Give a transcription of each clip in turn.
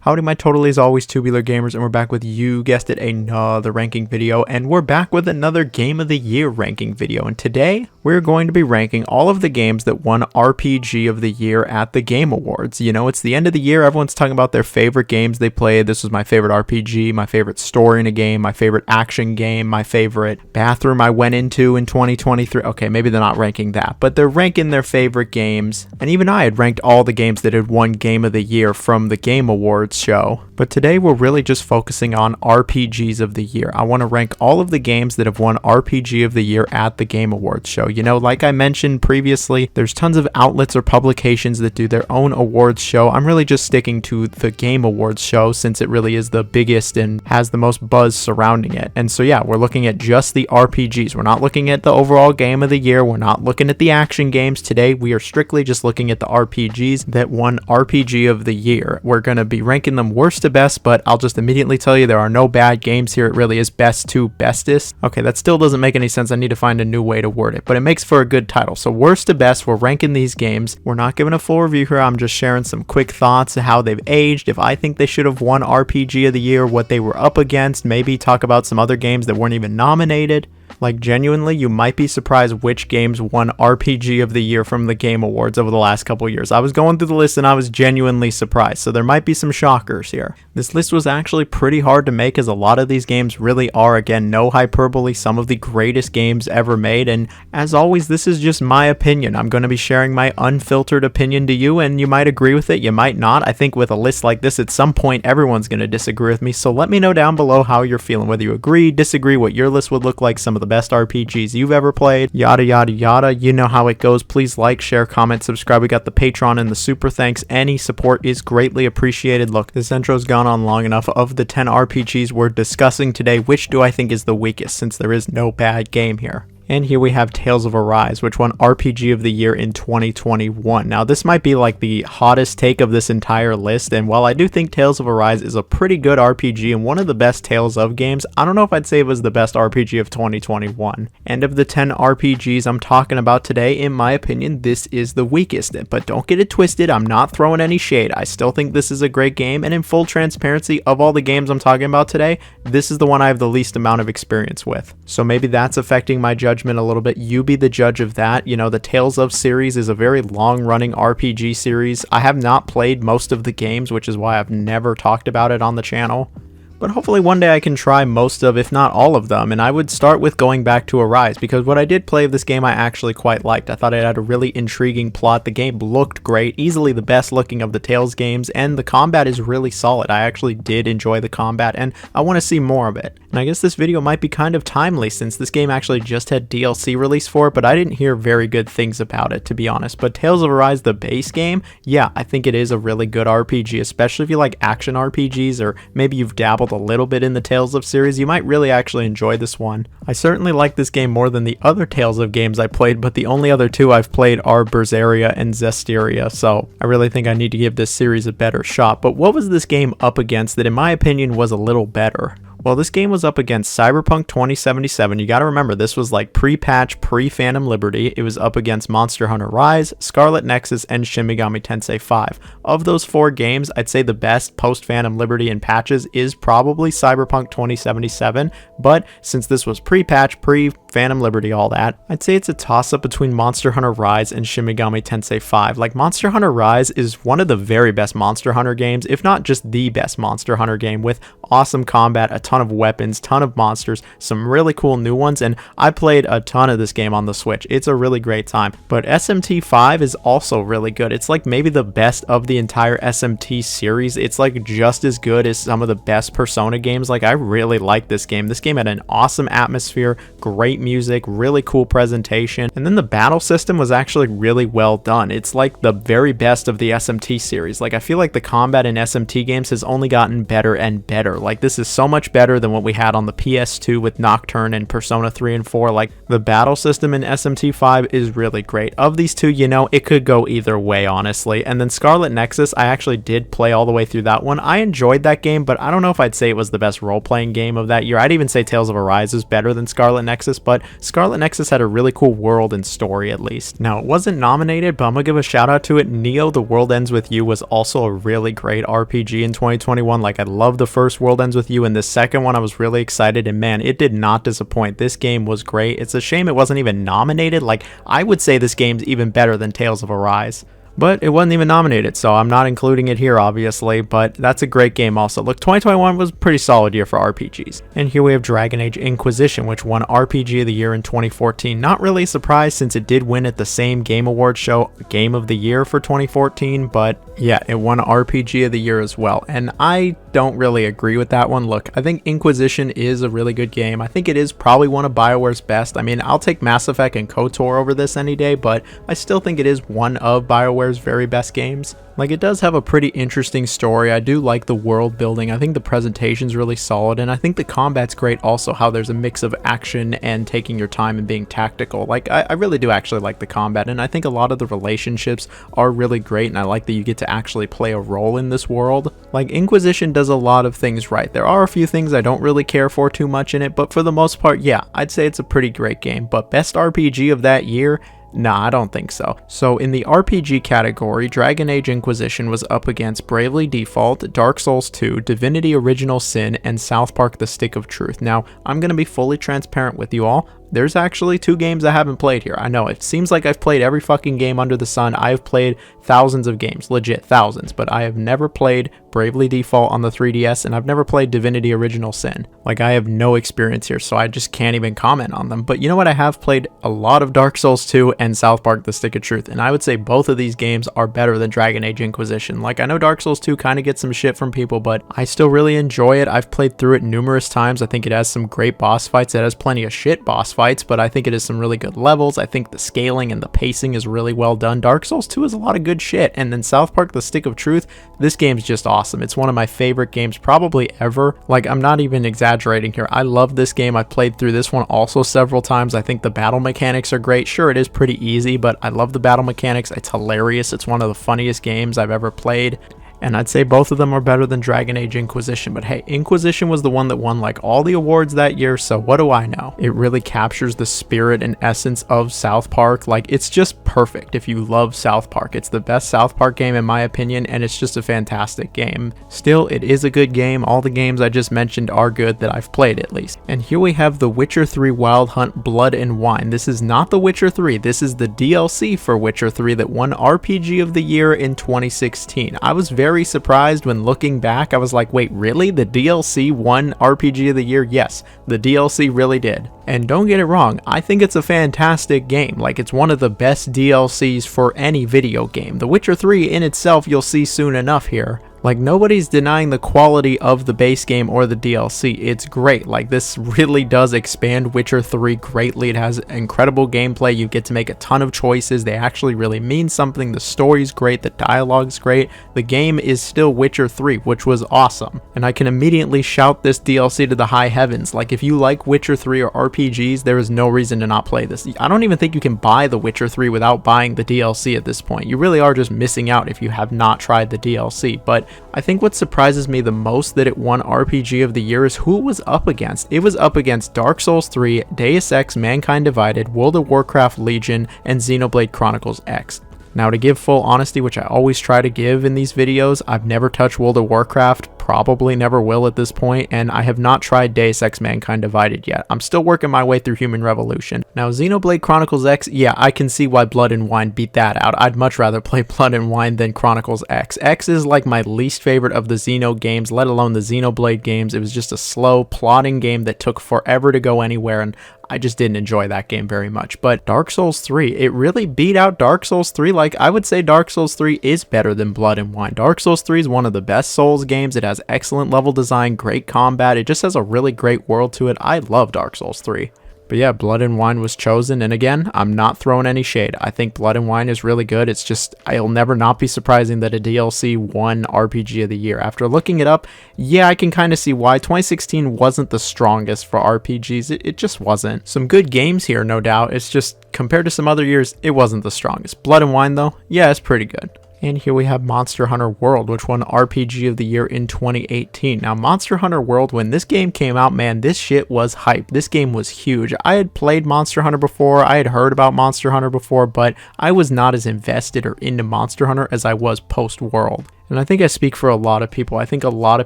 Howdy my totally as always Tubular gamers, and we're back with, you guessed it, another ranking video, and we're back with another Game of the Year ranking video. And today we're going to be ranking all of the games that won RPG of the Year at the Game Awards. You know, it's the end of the year, everyone's talking about their favorite games they played. This was my favorite RPG, my favorite story in a game, my favorite action game, my favorite bathroom I went into in 2023. Okay, maybe they're not ranking that, but they're ranking their favorite games. And even I had ranked all the games that had won Game of the Year from the Game Awards show. But today we're really just focusing on RPGs of the year. I want to rank all of the games that have won RPG of the Year at the Game Awards show. You know, like I mentioned previously, there's tons of outlets or publications that do their own awards show. I'm really just sticking to the Game Awards show since it really is the biggest and has the most buzz surrounding it. And so yeah, we're looking at just the RPGs. We're not looking at the overall Game of the Year. We're not looking at the action games. Today we are strictly just looking at the RPGs that won RPG of the Year. We're going to be ranking them worst to best, but I'll just immediately tell you there are no bad games here. It really is best to bestest. Okay, that still doesn't make any sense. I need to find a new way to word it, but it makes for a good title. So worst to best, we're ranking these games. We're not giving a full review here. I'm just sharing some quick thoughts of how they've aged, if I think they should have won RPG of the Year, what they were up against, maybe talk about some other games that weren't even nominated. Like, genuinely, you might be surprised which games won RPG of the Year from the Game Awards over the last couple years. I was going through the list and I was genuinely surprised, so there might be some shockers here. This list was actually pretty hard to make, as a lot of these games really are, again, no hyperbole, some of the greatest games ever made. And as always, this is just my opinion. I'm going to be sharing my unfiltered opinion to you, and you might agree with it, you might not. I think with a list like this, at some point, everyone's going to disagree with me, so let me know down below how you're feeling, whether you agree, disagree, what your list would look like, some of the best RPGs you've ever played, yada yada yada. You know how it goes. Please like, share, comment, subscribe. We got the Patreon and the super thanks. Any support is greatly appreciated. Look, this intro's gone on long enough. Of the 10 RPGs we're discussing today, which do I think is the weakest, since there is no bad game here? And here we have Tales of Arise, which won RPG of the Year in 2021. Now, this might be like the hottest take of this entire list, and while I do think Tales of Arise is a pretty good RPG and one of the best Tales of games, I don't know if I'd say it was the best RPG of 2021. And of the 10 RPGs I'm talking about today, in my opinion, this is the weakest. But don't get it twisted, I'm not throwing any shade. I still think this is a great game, and in full transparency, of all the games I'm talking about today, this is the one I have the least amount of experience with. So maybe that's affecting my judgment a little bit. You be the judge of that. You know, the Tales of series is a very long running RPG series. I have not played most of the games, which is why I've never talked about it on the channel. But hopefully one day I can try most of, if not all of them, and I would start with going back to Arise, because what I did play of this game I actually quite liked. I thought it had a really intriguing plot, the game looked great, easily the best looking of the Tales games, and the combat is really solid. I actually did enjoy the combat, and I want to see more of it. And I guess this video might be kind of timely, since this game actually just had DLC release for it, but I didn't hear very good things about it, to be honest. But Tales of Arise, the base game, yeah, I think it is a really good RPG, especially if you like action RPGs, or maybe you've dabbled a little bit in the Tales of series. You might really actually enjoy this one. I certainly like this game more than the other Tales of games I played, but the only other two I've played are Berseria and Zestiria, so I really think I need to give this series a better shot. But what was this game up against that in my opinion was a little better? Well, this game was up against Cyberpunk 2077. You gotta remember, this was like pre-patch, pre-Phantom Liberty. It was up against Monster Hunter Rise, Scarlet Nexus, and Shin Megami Tensei 5. Of those four games, I'd say the best post-Phantom Liberty and patches is probably Cyberpunk 2077, but since this was pre-patch, pre-Phantom Liberty, all that, I'd say it's a toss-up between Monster Hunter Rise and Shin Megami Tensei 5. Like, Monster Hunter Rise is one of the very best Monster Hunter games, if not just the best Monster Hunter game, with awesome combat, a ton of weapons, ton of monsters, some really cool new ones, and I played a ton of this game on the Switch. It's a really great time. But SMT 5 is also really good. It's like maybe the best of the entire SMT series. It's like just as good as some of the best Persona games. Like, I really like this game. This game had an awesome atmosphere, great music, really cool presentation, and then the battle system was actually really well done. It's like the very best of the SMT series. Like, I feel like the combat in SMT games has only gotten better and better. Like, this is so much better better than what we had on the PS2 with Nocturne and Persona 3 and 4. Like, the battle system in SMT5 is really great. Of these two, you know, it could go either way, honestly. And then Scarlet Nexus, I actually did play all the way through that one. I enjoyed that game, but I don't know if I'd say it was the best role-playing game of that year. I'd even say Tales of Arise is better than Scarlet Nexus, but Scarlet Nexus had a really cool world and story, at least. Now, it wasn't nominated, but I'm gonna give a shout out to it. Neo: The World Ends With You was also a really great RPG in 2021. Like, I love the first World Ends With You, and the second one I was really excited, and man, it did not disappoint. This game was great. It's a shame it wasn't even nominated. Like, I would say this game's even better than Tales of Arise, but it wasn't even nominated, so I'm not including it here, obviously, but that's a great game also. Look, 2021 was a pretty solid year for RPGs. And here we have Dragon Age Inquisition, which won RPG of the Year in 2014. Not really surprised, since it did win at the same Game Awards show, Game of the Year for 2014, but yeah, it won RPG of the Year as well. And I don't really agree with that one. Look, I think Inquisition is a really good game. I think it is probably one of BioWare's best. I mean, I'll take Mass Effect and KOTOR over this any day, but I still think it is one of BioWare's very best games. Like, it does have a pretty interesting story. I do like the world building. I think the presentation's really solid, and I think the combat's great also, how there's a mix of action and taking your time and being tactical. Like, I really do actually like the combat, and I think a lot of the relationships are really great, and I like that you get to actually play a role in this world. Like, Inquisition does a lot of things right. There are a few things I don't really care for too much in it, but for the most part, yeah, I'd say it's a pretty great game. But best RPG of that year? Nah, I don't think so. So in the RPG category, Dragon Age Inquisition was up against Bravely Default, Dark Souls 2, Divinity Original Sin, and South Park: The Stick of Truth. Now, I'm going to be fully transparent with you all. There's actually 2 games I haven't played here. I know, it seems like I've played every fucking game under the sun. I've played thousands of games, legit thousands, but I have never played Bravely Default on the 3DS, and I've never played Divinity Original Sin. Like, I have no experience here, so I just can't even comment on them. But you know what? I have played a lot of Dark Souls 2 and South Park: The Stick of Truth, and I would say both of these games are better than Dragon Age Inquisition. Like, I know Dark Souls 2 kind of gets some shit from people, but I still really enjoy it. I've played through it numerous times. I think it has some great boss fights. It has plenty of shit boss fights, but I think it has some really good levels. I think the scaling and the pacing is really well done. Dark Souls 2 is a lot of good shit, and then South Park: The Stick of Truth, this game's just awesome. It's one of my favorite games probably ever. Like, I'm not even exaggerating here. I love this game. I played through this one also several times. I think the battle mechanics are great. Sure, it is pretty easy, but I love the battle mechanics. It's hilarious. It's one of the funniest games I've ever played. And I'd say both of them are better than Dragon Age Inquisition, but hey, Inquisition was the one that won like all the awards that year, so what do I know? It really captures the spirit and essence of South Park. Like, it's just perfect if you love South Park. It's the best South Park game in my opinion, and it's just a fantastic game. Still, it is a good game. All the games I just mentioned are good that I've played, at least. And here we have The Witcher 3 Wild Hunt Blood and Wine. This is not The Witcher 3. This is the DLC for Witcher 3 that won RPG of the Year in 2016. I was very surprised when looking back. I was like, wait, really? The DLC won RPG of the Year? Yes, the DLC really did. And don't get it wrong, I think it's a fantastic game. Like, it's one of the best DLCs for any video game. The Witcher 3 in itself, you'll see soon enough here. Like, nobody's denying the quality of the base game or the DLC. It's great. Like, this really does expand Witcher 3 greatly. It has incredible gameplay. You get to make a ton of choices. They actually really mean something. The story's great. The dialogue's great. The game is still Witcher 3, which was awesome. And I can immediately shout this DLC to the high heavens. Like, if you like Witcher 3 or RPGs, there is no reason to not play this. I don't even think you can buy The Witcher 3 without buying the DLC at this point. You really are just missing out if you have not tried the DLC. But I think what surprises me the most that it won RPG of the Year is who it was up against. It was up against Dark Souls 3, Deus Ex Mankind Divided, World of Warcraft Legion, and Xenoblade Chronicles X. Now, to give full honesty, which I always try to give in these videos, I've never touched World of Warcraft, probably never will at this point, and I have not tried Deus Ex Mankind Divided yet. I'm still working my way through Human Revolution. Now, Xenoblade Chronicles X, yeah, I can see why Blood and Wine beat that out. I'd much rather play Blood and Wine than Chronicles X. X is like my least favorite of the Xeno games, let alone the Xenoblade games. It was just a slow, plodding game that took forever to go anywhere, and I just didn't enjoy that game very much. But Dark Souls 3, it really beat out Dark Souls 3. Like, I would say Dark Souls 3 is better than Blood and Wine. Dark Souls 3 is one of the best Souls games. It has excellent level design, great combat. It just has a really great world to it. I love Dark Souls 3. But yeah, Blood and Wine was chosen, and again, I'm not throwing any shade. I think Blood and Wine is really good. It's just, it'll never not be surprising that a DLC won RPG of the Year. After looking it up, yeah, I can kind of see why. 2016 wasn't the strongest for RPGs. It just wasn't. Some good games here, no doubt. It's just, compared to some other years, it wasn't the strongest. Blood and Wine, though, yeah, it's pretty good. And here we have Monster Hunter World, which won RPG of the Year in 2018. Now, Monster Hunter World, when this game came out, man, this shit was hype. This game was huge. I had played Monster Hunter before. I had heard about Monster Hunter before, but I was not as invested or into Monster Hunter as I was post-World. And I think I speak for a lot of people. I think a lot of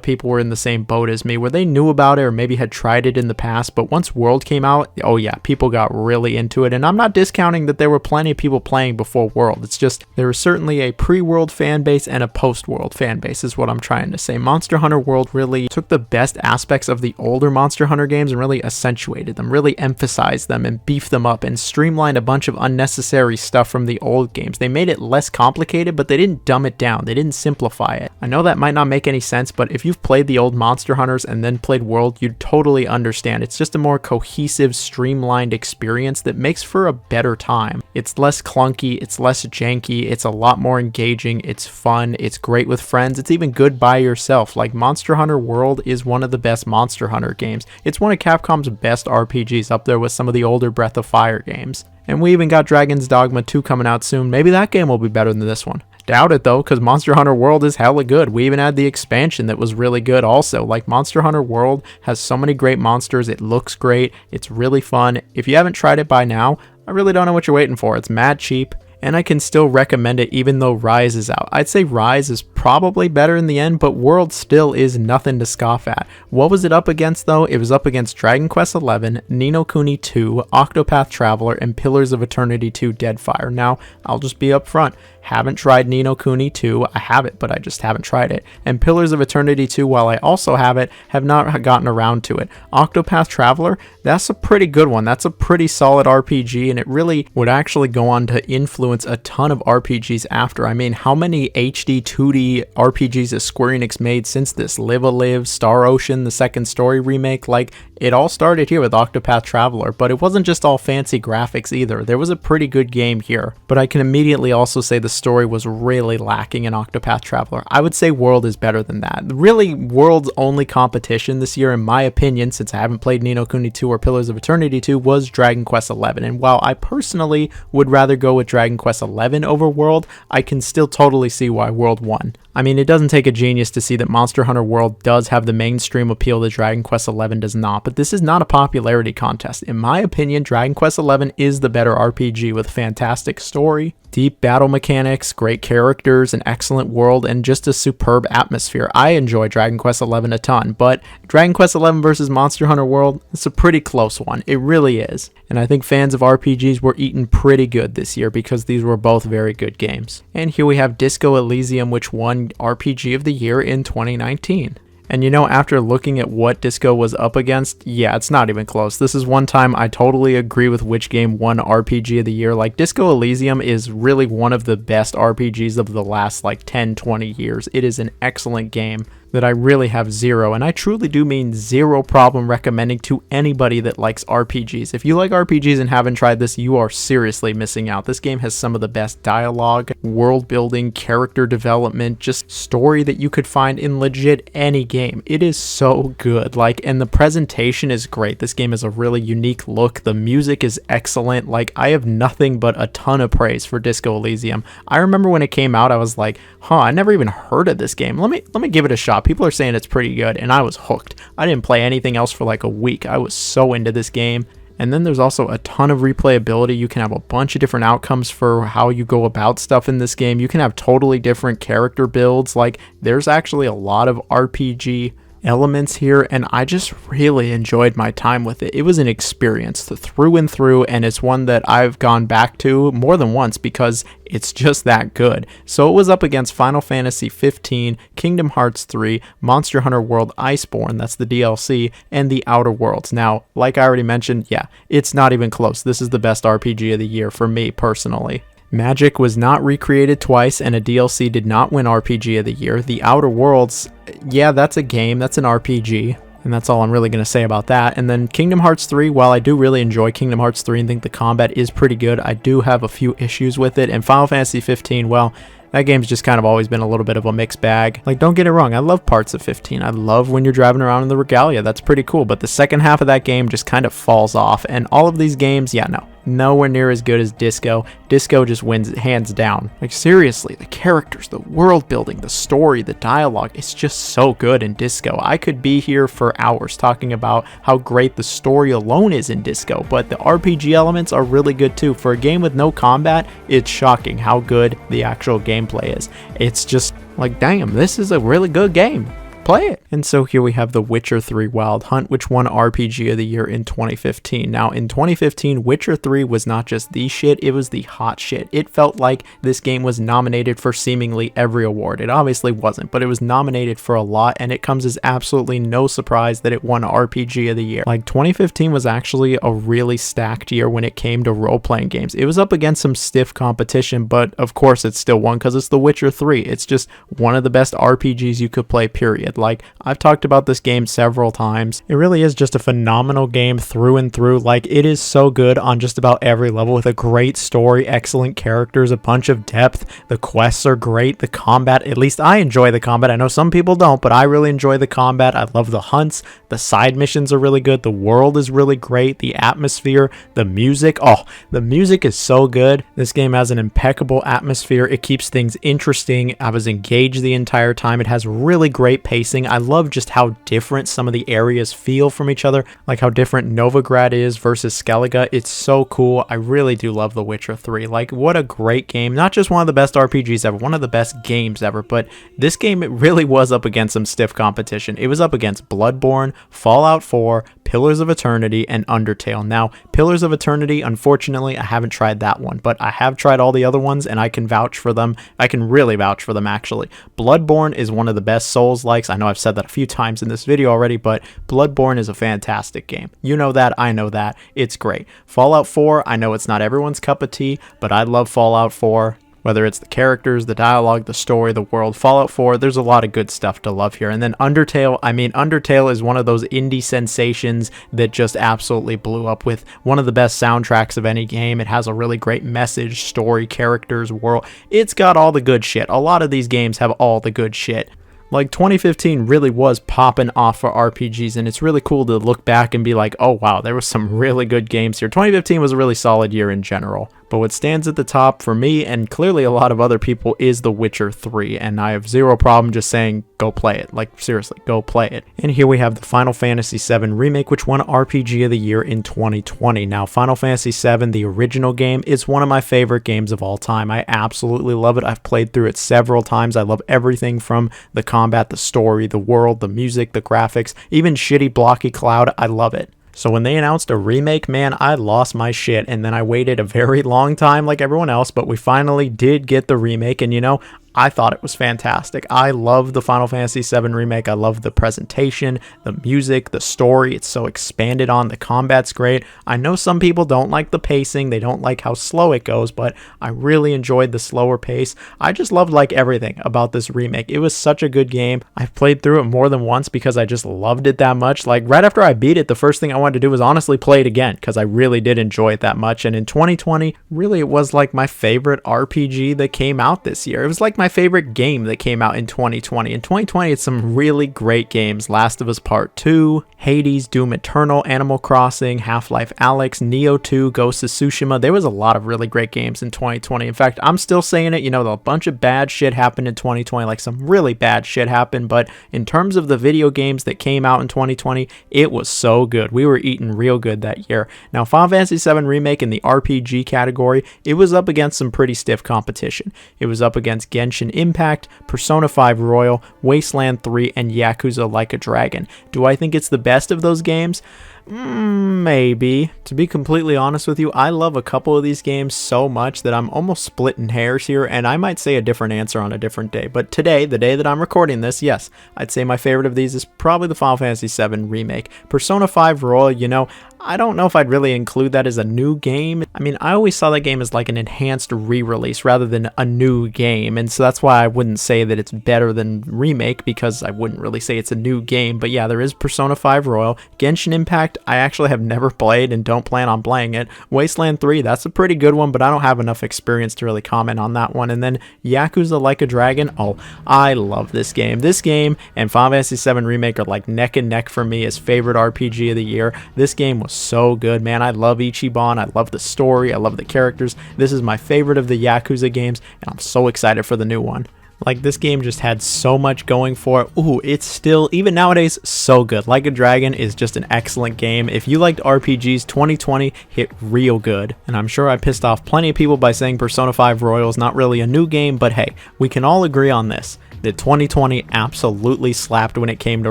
people were in the same boat as me, where they knew about it or maybe had tried it in the past, but once World came out, oh yeah, people got really into it. And I'm not discounting that there were plenty of people playing before World. It's just, there was certainly a pre-World fan base and a post-World fan base is what I'm trying to say. Monster Hunter World really took the best aspects of the older Monster Hunter games and really accentuated them, really emphasized them and beefed them up and streamlined a bunch of unnecessary stuff from the old games. They made it less complicated, but they didn't dumb it down. They didn't simplify it. I know that might not make any sense, but if you've played the old Monster Hunters and then played World, you'd totally understand. It's just a more cohesive, streamlined experience that makes for a better time. It's less clunky, it's less janky, it's a lot more engaging, it's fun, it's great with friends, it's even good by yourself. Like, Monster Hunter World is one of the best Monster Hunter games. It's one of Capcom's best RPGs, up there with some of the older Breath of Fire games. And we even got Dragon's Dogma 2 coming out soon. Maybe that game will be better than this one. Doubt it though, because Monster Hunter World is hella good. We even had the expansion that was really good also. Like, Monster Hunter World has so many great monsters. It looks great. It's really fun. If you haven't tried it by now, I really don't know what you're waiting for. It's mad cheap. And I can still recommend it even though Rise is out. I'd say Rise is probably better in the end, but World still is nothing to scoff at. What was it up against though? It was up against Dragon Quest XI, Ni no Kuni 2, Octopath Traveler, and Pillars of Eternity 2 Deadfire. Now, I'll just be upfront. Haven't tried Ni no Kuni 2. I have it, but I just haven't tried it. And Pillars of Eternity 2, while I also have it, have not gotten around to it. Octopath Traveler, that's a pretty good one. That's a pretty solid RPG, and it really would actually go on to influence a ton of RPGs after. I mean, how many HD 2D RPGs has Square Enix made since this? Live a Live, Star Ocean, the Second Story remake, like, it all started here with Octopath Traveler, but it wasn't just all fancy graphics either. There was a pretty good game here, but I can immediately also say the story was really lacking in Octopath Traveler. I would say World is better than that. Really, World's only competition this year, in my opinion, since I haven't played Ni no Kuni 2 or Pillars of Eternity 2, was Dragon Quest XI. And while I personally would rather go with Dragon Quest XI over World, I can still totally see why World won. I mean, it doesn't take a genius to see that Monster Hunter World does have the mainstream appeal that Dragon Quest XI does not, but this is not a popularity contest. In my opinion, Dragon Quest XI is the better RPG with fantastic story, deep battle mechanics, great characters, an excellent world, and just a superb atmosphere. I enjoy Dragon Quest XI a ton, but Dragon Quest XI versus Monster Hunter World, it's a pretty close one. It really is. And I think fans of RPGs were eaten pretty good this year because these were both very good games. And here we have Disco Elysium, which won RPG of the Year in 2019. And you know, after looking at what Disco was up against, yeah, it's not even close. This is one time I totally agree with which game won RPG of the Year. Like, Disco Elysium is really one of the best RPGs of the last like 10, 20 years. It is an excellent game that I really have zero, and I truly do mean zero problem recommending to anybody that likes RPGs. If you like RPGs and haven't tried this, you are seriously missing out. This game has some of the best dialogue, world building, character development, just story that you could find in legit any game. It is so good, like, and the presentation is great. This game has a really unique look. The music is excellent. Like, I have nothing but a ton of praise for Disco Elysium. I remember when it came out, I was like, I never even heard of this game. Let me give it a shot. People are saying it's pretty good, and I was hooked. I didn't play anything else for like a week. I was so into this game. And then there's also a ton of replayability. You can have a bunch of different outcomes for how you go about stuff in this game. You can have totally different character builds. Like, there's actually a lot of RPG elements here, and I just really enjoyed my time with it. It was an experience through and through, and it's one that I've gone back to more than once because it's just that good. So it was up against Final Fantasy 15, Kingdom Hearts 3, Monster Hunter World Iceborne, that's the DLC, and The Outer Worlds. Now, like I already mentioned, yeah, it's not even close. This is the best RPG of the year for me personally. Magic was not recreated twice, and a DLC did not win RPG of the Year. The Outer Worlds, yeah, that's a game, that's an RPG. And that's all I'm really going to say about that. And then Kingdom Hearts 3, while I do really enjoy Kingdom Hearts 3 and think the combat is pretty good, I do have a few issues with it. And Final Fantasy 15, well, that game's just kind of always been a little bit of a mixed bag. Like, don't get it wrong, I love parts of 15. I love when you're driving around in the Regalia. That's pretty cool. But the second half of that game just kind of falls off. And all of these games, yeah, no. Nowhere near as good as Disco. Disco just wins hands down. Like, seriously, the characters, the world building, the story, the dialogue, it's just so good in Disco. I could be here for hours talking about how great the story alone is in Disco, but the RPG elements are really good too. For a game with no combat, it's shocking how good the actual gameplay is. It's just like, damn, this is a really good game. Play it. And so here we have The Witcher 3 Wild Hunt, which won RPG of the Year in 2015. Now, in 2015, Witcher 3 was not just the shit, it was the hot shit. It felt like this game was nominated for seemingly every award. It obviously wasn't, but it was nominated for a lot, and it comes as absolutely no surprise that it won RPG of the Year. Like, 2015 was actually a really stacked year when it came to role-playing games. It was up against some stiff competition, but of course it still won because it's The Witcher 3. It's just one of the best RPGs you could play, period. Like, I've talked about this game several times. It really is just a phenomenal game through and through. Like, it is so good on just about every level, with a great story, excellent characters, a bunch of depth. The quests are great. The combat, at least I enjoy the combat. I know some people don't, but I really enjoy the combat. I love the hunts. The side missions are really good. The world is really great. The atmosphere, the music. Oh, the music is so good. This game has an impeccable atmosphere. It keeps things interesting. I was engaged the entire time. It has really great pacing. I love just how different some of the areas feel from each other, like how different Novigrad is versus Skellige. It's so cool. I really do love The Witcher 3. Like, what a great game. Not just one of the best RPGs ever, one of the best games ever, but this game, it really was up against some stiff competition. It was up against Bloodborne, Fallout 4, Pillars of Eternity, and Undertale. Now, Pillars of Eternity, unfortunately, I haven't tried that one, but I have tried all the other ones, and I can vouch for them. I can really vouch for them, actually. Bloodborne is one of the best Souls-likes. I know I've said that a few times in this video already, but Bloodborne is a fantastic game. You know that, I know that. It's great. Fallout 4, I know it's not everyone's cup of tea, but I love Fallout 4. Whether it's the characters, the dialogue, the story, the world. Fallout 4, there's a lot of good stuff to love here. And then Undertale, I mean, Undertale is one of those indie sensations that just absolutely blew up with one of the best soundtracks of any game. It has a really great message, story, characters, world. It's got all the good shit. A lot of these games have all the good shit. Like, 2015 really was popping off for RPGs, and it's really cool to look back and be like, oh wow, there was some really good games here. 2015 was a really solid year in general. But what stands at the top for me, and clearly a lot of other people, is The Witcher 3, and I have zero problem just saying, go play it. Like, seriously, go play it. And here we have the Final Fantasy VII Remake, which won RPG of the Year in 2020. Now, Final Fantasy VII, the original game, is one of my favorite games of all time. I absolutely love it. I've played through it several times. I love everything from the combat, the story, the world, the music, the graphics, even shitty blocky cloud. I love it. So when they announced a remake, man, I lost my shit, and then I waited a very long time like everyone else, but we finally did get the remake, and you know, I thought it was fantastic. I love the Final Fantasy VII Remake. I love the presentation, the music, the story. It's so expanded on. The combat's great. I know some people don't like the pacing. They don't like how slow it goes, but I really enjoyed the slower pace. I just loved like everything about this remake. It was such a good game. I've played through it more than once because I just loved it that much. Like, right after I beat it, the first thing I wanted to do was honestly play it again because I really did enjoy it that much. And in 2020, really it was like my favorite RPG that came out this year. It was like my favorite game that came out in 2020. In 2020, it's some really great games. Last of Us Part 2, Hades, Doom Eternal, Animal Crossing, Half-Life Alyx, Neo 2, Ghost of Tsushima. There was a lot of really great games in 2020. In fact, I'm still saying it, you know, a bunch of bad shit happened in 2020, like some really bad shit happened, but in terms of the video games that came out in 2020, it was so good. We were eating real good that year. Now, Final Fantasy VII Remake in the RPG category, it was up against some pretty stiff competition. It was up against Genshin Impact, Persona 5 Royal, Wasteland 3, and Yakuza Like a Dragon. Do I think it's the best of those games? Maybe. To be completely honest with you, I love a couple of these games so much that I'm almost splitting hairs here, and I might say a different answer on a different day. But today, the day that I'm recording this, yes, I'd say my favorite of these is probably the Final Fantasy VII Remake. Persona 5 Royal, I don't know if I'd really include that as a new game. I mean, I always saw that game as like an enhanced re-release rather than a new game, and so that's why I wouldn't say that it's better than Remake, because I wouldn't really say it's a new game. But yeah, there is Persona 5 Royal. Genshin Impact, I actually have never played and don't plan on playing it. Wasteland 3, that's a pretty good one, but I don't have enough experience to really comment on that one. And then Yakuza Like a Dragon, oh, I love this game. This game and Final Fantasy VII Remake are like neck and neck for me as favorite RPG of the year. This game was so good, man. I love Ichiban. I love the story. I love the characters. This is my favorite of the Yakuza games, and I'm so excited for the new one. Like, this game just had so much going for it. Ooh, it's still, even nowadays, so good. Like a Dragon is just an excellent game. If you liked RPGs, 2020 hit real good. And I'm sure I pissed off plenty of people by saying Persona 5 Royal is not really a new game, but hey, we can all agree on this, that 2020 absolutely slapped when it came to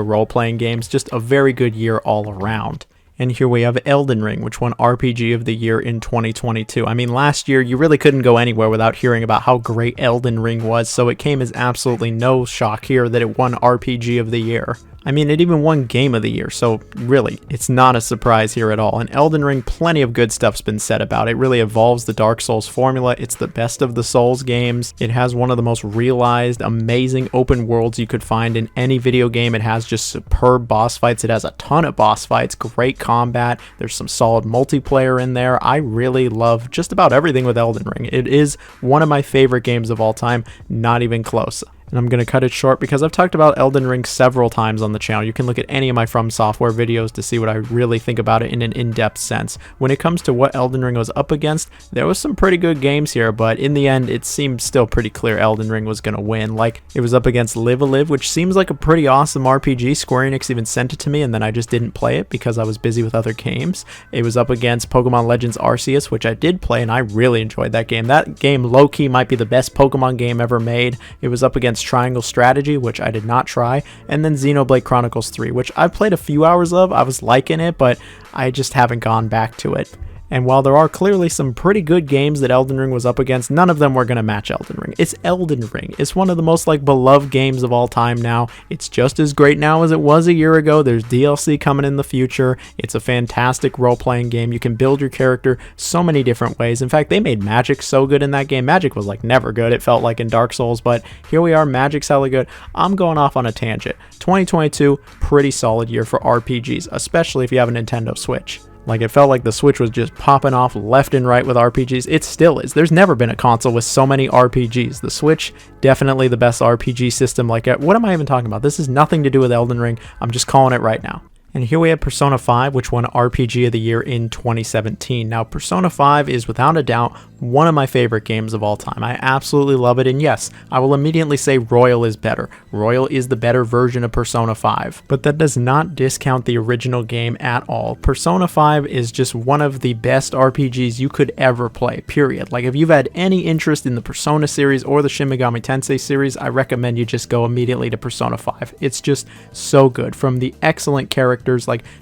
role-playing games. Just a very good year all around. And here we have Elden Ring, which won RPG of the Year in 2022. I mean, last year, you really couldn't go anywhere without hearing about how great Elden Ring was, so it came as absolutely no shock here that it won RPG of the Year. I mean, it even won Game of the Year, so really, it's not a surprise here at all. And Elden Ring, plenty of good stuff's been said about it. It really evolves the Dark Souls formula. It's the best of the Souls games. It has one of the most realized, amazing open worlds you could find in any video game. It has just superb boss fights. It has a ton of boss fights, great combat. There's some solid multiplayer in there. I really love just about everything with Elden Ring. It is one of my favorite games of all time, not even close. And I'm going to cut it short because I've talked about Elden Ring several times on the channel. You can look at any of my From Software videos to see what I really think about it in an in-depth sense. When it comes to what Elden Ring was up against, there was some pretty good games here, but in the end, it seemed still pretty clear Elden Ring was going to win. Like, it was up against Live a Live, which seems like a pretty awesome RPG. Square Enix even sent it to me, and then I just didn't play it because I was busy with other games. It was up against Pokemon Legends Arceus, which I did play, and I really enjoyed that game. That game, low-key, might be the best Pokemon game ever made. It was up against Triangle Strategy, which I did not try, and then Xenoblade Chronicles 3, which I played a few hours of. I was liking it, but I just haven't gone back to it. And while there are clearly some pretty good games that Elden Ring was up against, none of them were going to match Elden Ring. It's Elden Ring. It's one of the most beloved games of all time now. It's just as great now as it was a year ago. There's DLC coming in the future. It's a fantastic role-playing game. You can build your character so many different ways. In fact, they made magic so good in that game. Magic was never good, it felt like, in Dark Souls, but here we are, magic's hella good. I'm going off on a tangent. 2022, pretty solid year for RPGs, especially if you have a Nintendo Switch. It felt like the Switch was just popping off left and right with RPGs. It still is. There's never been a console with so many RPGs. The Switch, definitely the best RPG system. What am I even talking about? This has nothing to do with Elden Ring. I'm just calling it right now. And here we have Persona 5, which won RPG of the Year in 2017. Now, Persona 5 is without a doubt one of my favorite games of all time. I absolutely love it, and yes, I will immediately say Royal is better. Royal is the better version of Persona 5, but that does not discount the original game at all. Persona 5 is just one of the best RPGs you could ever play, period. If you've had any interest in the Persona series or the Shin Megami Tensei series, I recommend you just go immediately to Persona 5. It's just so good. From the excellent characters,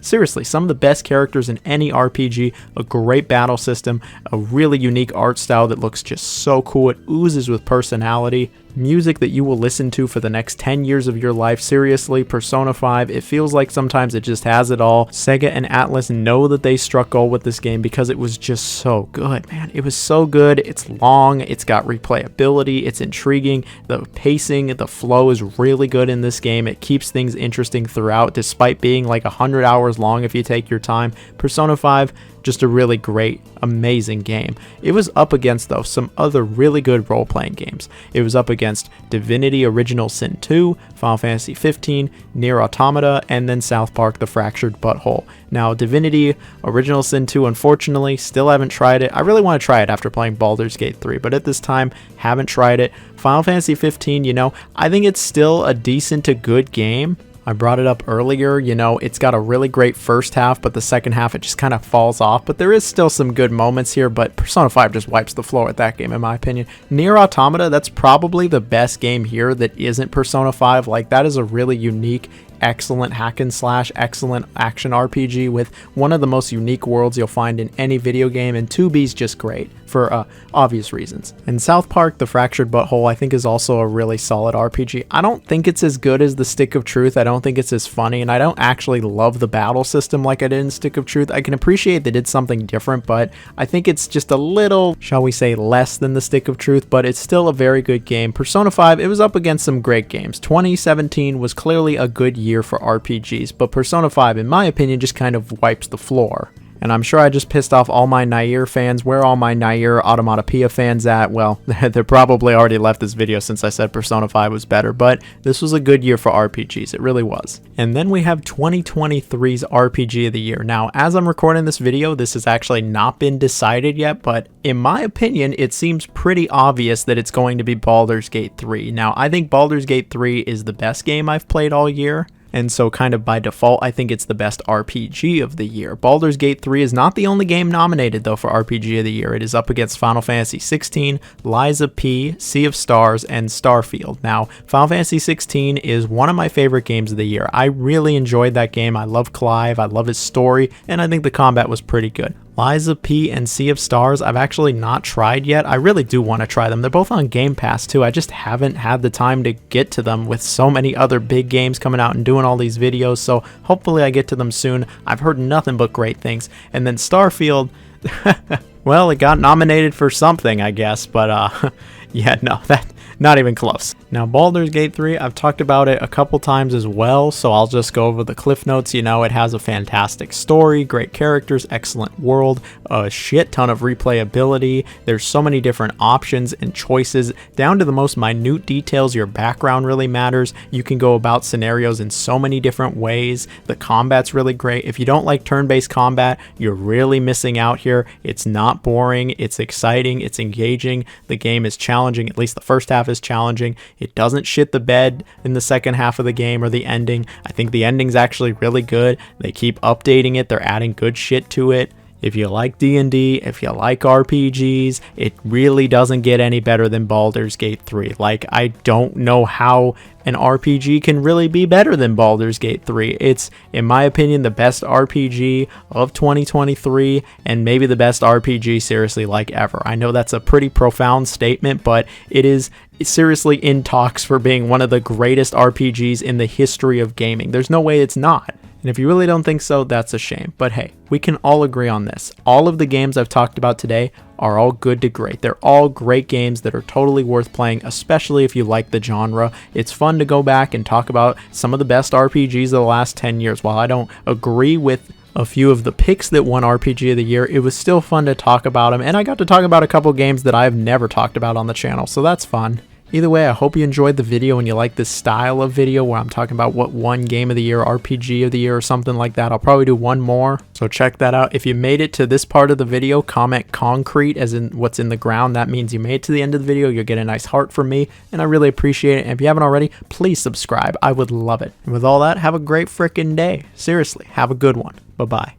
seriously, some of the best characters in any RPG, a great battle system, a really unique art style that looks just so cool. It oozes with personality. Music that you will listen to for the next 10 years of your life. Seriously, Persona 5, it feels like sometimes it just has it all. Sega and Atlus know that they struck gold with this game because it was just so good, man. It was so good. It's long, it's got replayability, it's intriguing, the pacing, the flow is really good in this game. It keeps things interesting throughout, despite being 100 hours long if you take your time. Persona 5, just a really great, amazing game. It was up against, though, some other really good role-playing games. It was up against Divinity Original Sin 2, Final Fantasy 15, Nier Automata, and then South Park: The Fractured Butthole. Now, Divinity Original Sin 2, unfortunately, still haven't tried it. I really want to try it after playing Baldur's Gate 3, but at this time, haven't tried it. Final Fantasy 15, I think it's still a decent to good game. I brought it up earlier, it's got a really great first half, but the second half, it just kind of falls off. But there is still some good moments here, but Persona 5 just wipes the floor with that game, in my opinion. Nier Automata, that's probably the best game here that isn't Persona 5. That is a really unique, excellent hack and slash, excellent action RPG with one of the most unique worlds you'll find in any video game, and 2B's just great for obvious reasons. And South Park: The Fractured Butthole I think is also a really solid RPG. I don't think it's as good as the Stick of Truth, I don't think it's as funny, and I don't actually love the battle system like I did in Stick of Truth. I can appreciate they did something different, but I think it's just a little, shall we say, less than the Stick of Truth, but it's still a very good game. Persona 5, it was up against some great games. 2017 was clearly a good year for RPGs, but Persona 5, in my opinion, just kind of wipes the floor. And I'm sure I just pissed off all my Nair fans. Where are all my Nair Automatopoeia fans at? Well, they're probably already left this video since I said Persona 5 was better, but this was a good year for RPGs. It really was. And then we have 2023's RPG of the year. Now, as I'm recording this video, this has actually not been decided yet, but in my opinion, it seems pretty obvious that it's going to be Baldur's Gate 3. Now, I think Baldur's Gate 3 is the best game I've played all year. And so kind of by default, I think it's the best RPG of the year. Baldur's Gate 3 is not the only game nominated though for RPG of the year. It is up against Final Fantasy 16, Lies of P, Sea of Stars, and Starfield. Now, Final Fantasy 16 is one of my favorite games of the year. I really enjoyed that game. I love Clive, I love his story, and I think the combat was pretty good. Lies of P and Sea of Stars, I've actually not tried yet. I really do want to try them. They're both on Game Pass too. I just haven't had the time to get to them with so many other big games coming out and doing all these videos, so hopefully I get to them soon. I've heard nothing but great things. And then Starfield, well, it got nominated for something, I guess, but yeah, no, that's not even close. Now, Baldur's Gate 3, I've talked about it a couple times as well, so I'll just go over the cliff notes. You know, it has a fantastic story, great characters, excellent world, a shit ton of replayability. There's so many different options and choices, down to the most minute details. Your background really matters. You can go about scenarios in so many different ways. The combat's really great. If you don't like turn-based combat, you're really missing out here. It's not boring, it's exciting, it's engaging. The game is challenging, at least the first half is challenging. It doesn't shit the bed in the second half of the game or the ending. I think the ending's actually really good. They keep updating it. They're adding good shit to it. If you like D&D, if you like RPGs, it really doesn't get any better than Baldur's Gate 3. Like, I don't know how an RPG can really be better than Baldur's Gate 3. It's, in my opinion, the best RPG of 2023, and maybe the best RPG seriously like ever. I know that's a pretty profound statement, but it is seriously in talks for being one of the greatest RPGs in the history of gaming. There's no way it's not. And if you really don't think so, that's a shame. But hey, we can all agree on this. All of the games I've talked about today are all good to great. They're all great games that are totally worth playing, especially if you like the genre. It's fun to go back and talk about some of the best RPGs of the last 10 years. While I don't agree with a few of the picks that won RPG of the year, it was still fun to talk about them. And I got to talk about a couple games that I've never talked about on the channel, so that's fun. Either way, I hope you enjoyed the video and you like this style of video where I'm talking about what one game of the year, RPG of the year, or something like that. I'll probably do one more, so check that out. If you made it to this part of the video, comment concrete as in what's in the ground. That means you made it to the end of the video. You'll get a nice heart from me, and I really appreciate it. And if you haven't already, please subscribe. I would love it. And with all that, have a great freaking day. Seriously, have a good one. Bye-bye.